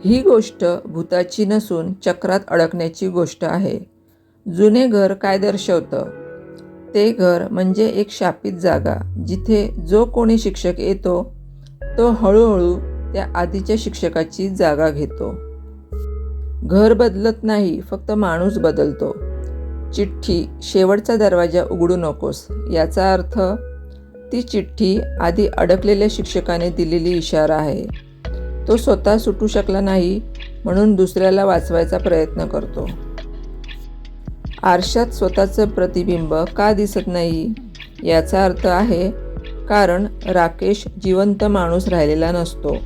ही गोष्ट भूताची नसून चक्रात अडकण्याची गोष्ट आहे. जुने घर काय दर्शवतं? ते घर म्हणजे एक शापित जागा, जिथे जो कोणी शिक्षक येतो तो हळूहळू त्या आधीच्या शिक्षकाची जागा घेतो. घर बदलत नाही, फक्त माणूस बदलतो. चिठ्ठी, शेवटचा दरवाजा उघडू नकोस, याचा अर्थ ती चिठ्ठी आधी अडकलेल्या शिक्षकाने दिलेली इशारा आहे. तो स्वतः सुटू शकला नाही, म्हणून दुसऱ्याला वाचवायचा प्रयत्न करतो. आरशात स्वतःचं प्रतिबिंब का दिसत नाही? याचा अर्थ आहे कारण राकेश जिवंत माणूस राहिलेला नसतो.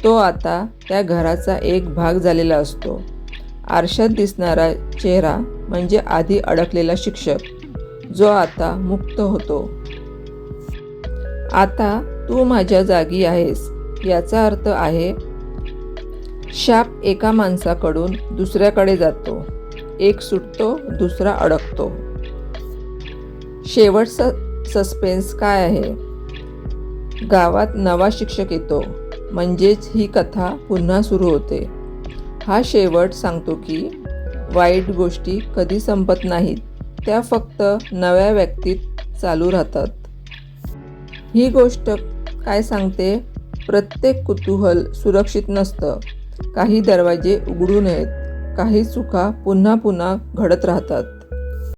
तो आता त्या घराचा एक भाग झालेला असतो. आरशात दिसणारा चेहरा म्हणजे आधी अडकलेला शिक्षक, जो आता मुक्त होतो. आता तू माझ्या जागी आहेस, याचा अर्थ आहे शाप एका माणसाकडून दुसऱ्याकडे जातो. एक सुटतो, दुसरा अडकतो. शेवटचा सस्पेन्स काय आहे? गावात नवा शिक्षक येतो, म्हणजेच ही कथा पुन्हा सुरू होते. हा शेवट सांगतो की वाईट गोष्टी कधी संपत नाहीत, त्या फक्त नव्या व्यक्तीत चालू राहतात. ही गोष्ट काय सांगते? प्रत्येक कुतूहल सुरक्षित नसतं. काही दरवाजे उघडू नयेत. काही चुका पुन्हा पुन्हा घडत राहतात.